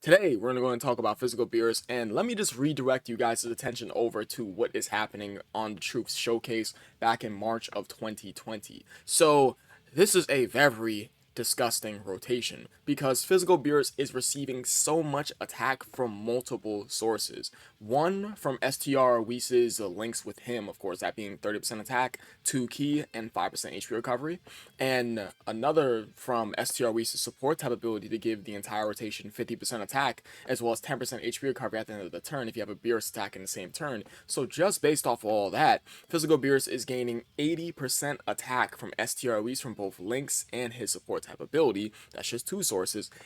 Today, we're going to talk about physical Beerus, and let me just redirect you guys' attention over to what is happening on the Troops Showcase back in March of 2020. So, this is a very disgusting rotation because physical Beerus is receiving so much attack from multiple sources. One from STR Whis' links with him, of course, that being 30% attack, 2 key, and 5% HP recovery, and another from STR Whis' support type ability to give the entire rotation 50% attack as well as 10% HP recovery at the end of the turn if you have a Beerus attack in the same turn. So just based off of all that, physical Beerus is gaining 80% attack from STR Whis from both links and his support type ability. That's just two sources.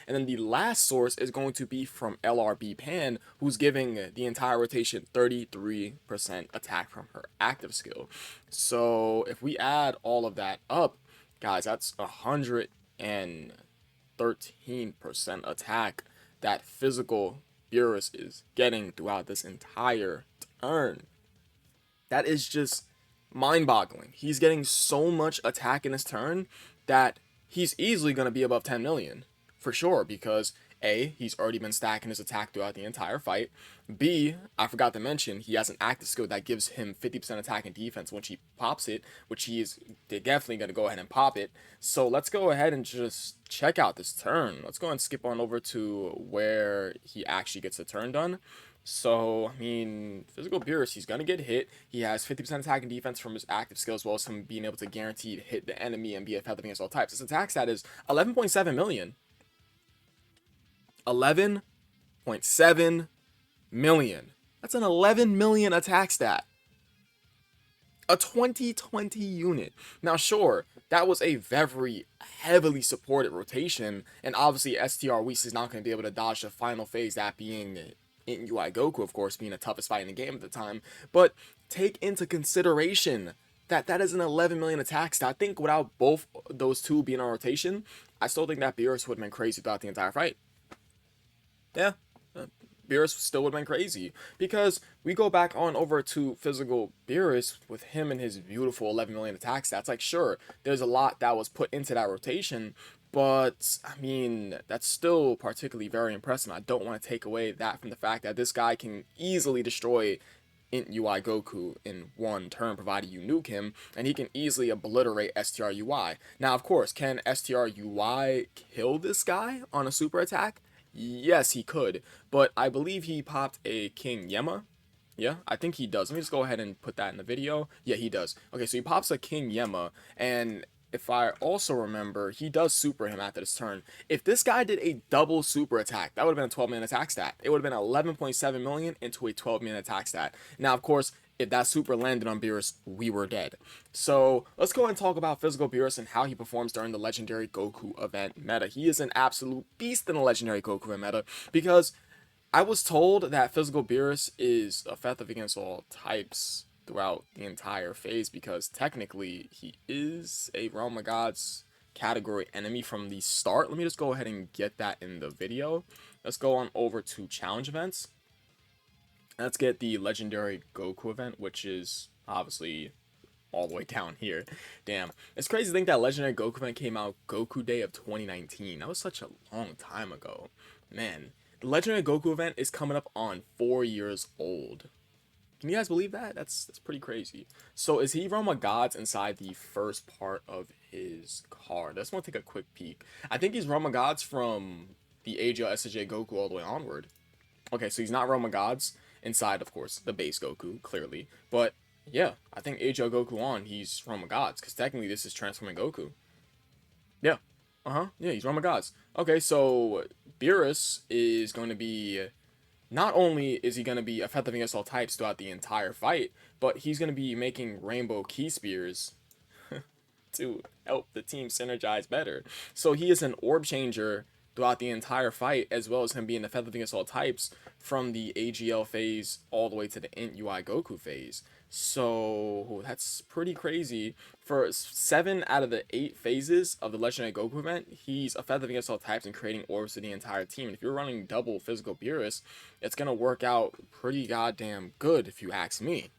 And then the last source is going to be from LRB Pan, who's giving the entire rotation 33% attack from her active skill. So if we add all of that up, guys, that's 113% attack that physical Beerus is getting throughout this entire turn. That is just mind-boggling. He's getting so much attack in his turn that he's easily going to be above 10 million for sure, because A, he's already been stacking his attack throughout the entire fight. B, I forgot to mention, he has an active skill that gives him 50% attack and defense when he pops it, which he is definitely going to go ahead and pop it. So let's go ahead and just check out this turn. Let's go and skip on over to where he actually gets the turn done. So, I mean, physical Beerus, he's going to get hit. He has 50% attack and defense from his active skill, as well as him being able to guaranteed hit the enemy and be effective against all types. His attack stat is 11.7 million. 11.7 million. That's an 11 million attack stat. A 2020 unit. Now, sure, that was a very heavily supported rotation, and obviously STR Whis is not going to be able to dodge the final phase, that being in UI Goku, of course, being the toughest fight in the game at the time. But take into consideration that that is an 11 million attack stat. I think without both those two being on rotation, I still think that Beerus would have been crazy throughout the entire fight. Yeah, Beerus still would have been crazy, because we go back on over to physical Beerus with him and his beautiful 11 million attack stats. Like, sure, there's a lot that was put into that rotation, but I mean, that's still particularly very impressive. I don't want to take away that from the fact that this guy can easily destroy Int UI Goku in one turn, provided you nuke him, and he can easily obliterate STR UI. Now, of course, can STR UI kill this guy on a super attack? Yes, he could, but I believe he popped a King Yema. Yeah, I think he does. Let me just go ahead and put that in the video. Yeah, he does. Okay, so he pops a King Yema, and if I also remember, he does super him after this turn. If this guy did a double super attack, that would have been a 12-man attack stat. It would have been 11.7 million into a 12-man attack stat. Now, of course, if that super landed on Beerus, we were dead. So let's go and talk about physical Beerus and how he performs during the legendary Goku event meta. He is an absolute beast in the legendary Goku event meta, because I was told that physical Beerus is effective against all types throughout the entire phase, because technically he is a Realm of Gods category enemy from the start. Let me just go ahead and get that in the video. Let's go on over to challenge events. Let's get the legendary Goku event, which is obviously all the way down here. Damn. It's crazy to think that legendary Goku event came out Goku Day of 2019. That was such a long time ago. Man, the legendary Goku event is coming up on 4 years old. Can you guys believe that? That's pretty crazy. So is he Realm of Gods inside the first part of his card? I just want to take a quick peek. I think he's Realm of Gods from the AGL SJ Goku all the way onward. Okay, so he's not Realm of Gods inside, of course, the base Goku, clearly. But yeah, I think AGL Goku on, he's Realm of Gods, because technically this is transforming Goku. Yeah. Uh-huh. Yeah, he's Realm of Gods. Okay, so Beerus is going to be, not only is he going to be effective against all types throughout the entire fight, but he's going to be making Rainbow Key Spears to help the team synergize better. So he is an orb changer throughout the entire fight, as well as him being effective against all types from the AGL phase all the way to the Int UI Goku phase. So that's pretty crazy. For 7 out of the 8 phases of the Legendary Goku event, he's effective against all types and creating orbs to the entire team. And if you're running double physical Beerus, it's going to work out pretty goddamn good, if you ask me.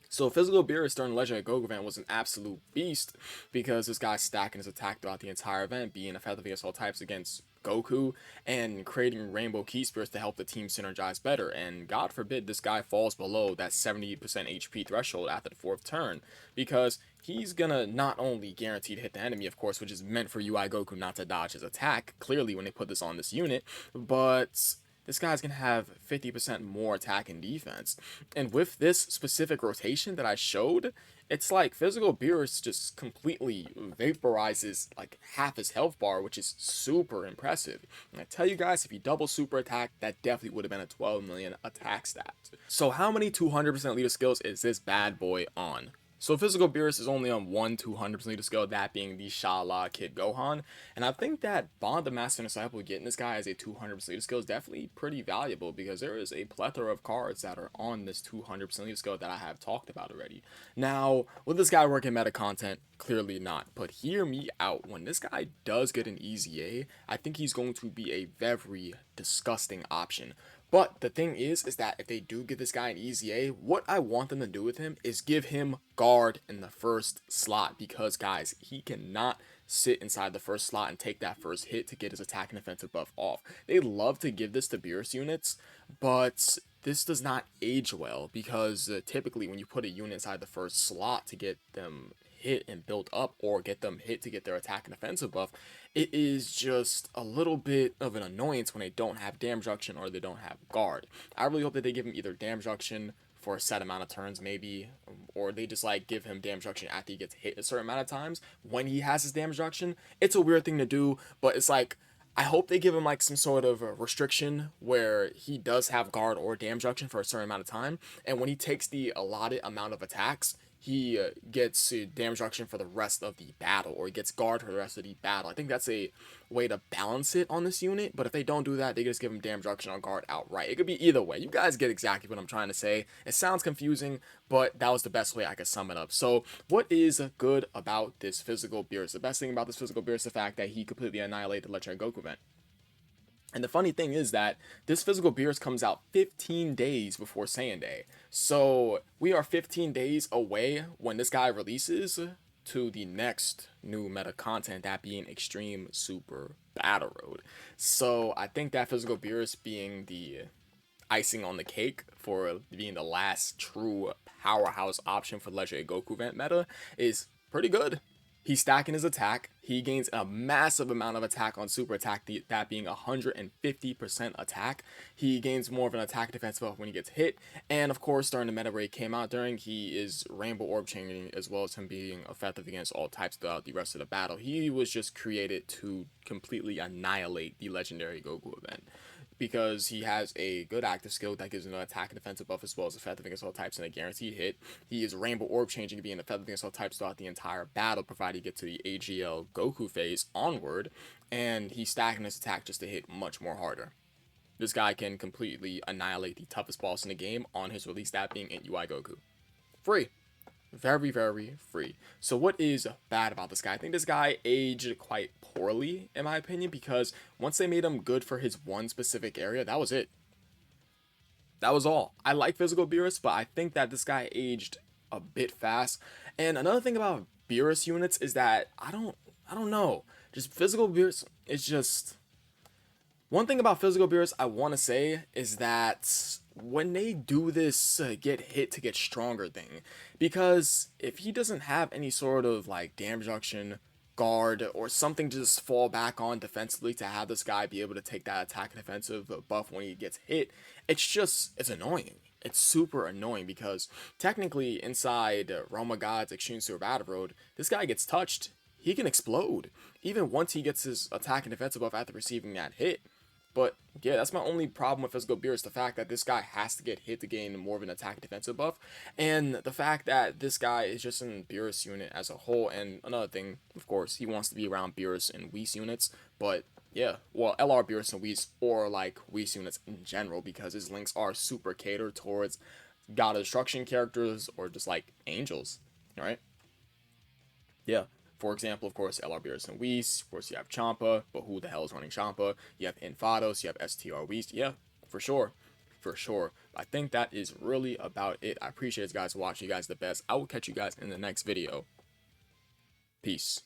So physical Beerus during the Legendary Goku event was an absolute beast, because this guy's stacking his attack throughout the entire event, being effective against all types against Goku and creating Rainbow Key Spirits to help the team synergize better. And God forbid this guy falls below that 70% HP threshold after the 4th turn, because he's gonna not only guarantee to hit the enemy, of course, which is meant for UI Goku not to dodge his attack, clearly when they put this on this unit, but this guy's gonna have 50% more attack and defense. And with this specific rotation that I showed, it's like physical Beerus just completely vaporizes like half his health bar, which is super impressive. And I tell you guys, if he double super attack, that definitely would have been a 12 million attack stat. So how many 200% leader skills is this bad boy on? So physical Beerus is only on one 200% leader skill, that being the Shala Kid Gohan. And I think that Bond of Master and Disciple getting this guy as a 200% leader skill is definitely pretty valuable, because there is a plethora of cards that are on this 200% leader skill that I have talked about already. Now, will this guy work in meta content? Clearly not. But hear me out. When this guy does get an easy A, I think he's going to be a very disgusting option. But the thing is that if they do give this guy an easy A, what I want them to do with him is give him guard in the first slot, because guys, he cannot sit inside the first slot and take that first hit to get his attack and defensive buff off. They love to give this to Beerus units, but this does not age well, because typically when you put a unit inside the first slot to get them hit and build up, or get them hit to get their attack and defensive buff, it is just a little bit of an annoyance when they don't have damage reduction or they don't have guard. I really hope that they give him either damage reduction for a set amount of turns maybe, or they just like give him damage reduction after he gets hit a certain amount of times when he has his damage reduction. It's a weird thing to do, but it's like, I hope they give him like some sort of a restriction where he does have guard or damage reduction for a certain amount of time, and when he takes the allotted amount of attacks, he gets damage reduction for the rest of the battle, or he gets guard for the rest of the battle. I think that's a way to balance it on this unit, but if they don't do that, they just give him damage reduction on guard outright. It could be either way. You guys get exactly what I'm trying to say. It sounds confusing, but that was the best way I could sum it up. So what is good about this physical Beerus? The best thing about this physical Beerus is the fact that he completely annihilated the Legendary Goku event. And the funny thing is that this physical Beerus comes out 15 days before Saiyan Day. So we are 15 days away when this guy releases to the next new meta content, that being Extreme Super Battle Road. So I think that physical Beerus being the icing on the cake for being the last true powerhouse option for the Legendary Goku event meta is pretty good. He's stacking his attack. He gains a massive amount of attack on super attack, that being 150% attack. He gains more of an attack defense buff when he gets hit. And of course, during the meta raid came out during, he is Rainbow Orb changing, as well as him being effective against all types throughout the rest of the battle. He was just created to completely annihilate the Legendary Goku event, because he has a good active skill that gives him an attack and defensive buff, as well as effective against all types and a guaranteed hit. He is Rainbow Orb changing, being effective against all types throughout the entire battle, provided he gets to the AGL Goku phase onward, and he's stacking his attack just to hit much more harder. This guy can completely annihilate the toughest boss in the game on his release, that being in UI Goku. Free. Very, very free. So what is bad about this guy? I think this guy aged quite poorly, in my opinion, because once they made him good for his one specific area, that was it. That was all. I like physical Beerus, but I think that this guy aged a bit fast. And another thing about Beerus units is that I don't know. Just physical Beerus is just... One thing about physical Beerus I want to say is that when they do this get hit to get stronger thing, because if he doesn't have any sort of like damage reduction, guard, or something to just fall back on defensively to have this guy be able to take that attack and defensive buff when he gets hit, it's annoying. It's super annoying, because technically inside Realm of God's Extreme Super Battle Road, this guy gets touched, he can explode, even once he gets his attack and defensive buff after receiving that hit. But yeah, that's my only problem with physical Beerus, the fact that this guy has to get hit to gain more of an attack defensive buff, and the fact that this guy is just in Beerus unit as a whole. And another thing, of course, he wants to be around Beerus and Whis units, but yeah, well, LR Beerus and Whis, or like Whis units in general, because his links are super catered towards God of Destruction characters or just like angels, right? Yeah. For example, of course, LR Beerus and Whis. Of course, you have Champa, but who the hell is running Champa? You have Infados, you have STR Whis. Yeah, for sure. For sure. I think that is really about it. I appreciate you guys watching. You guys are the best. I will catch you guys in the next video. Peace.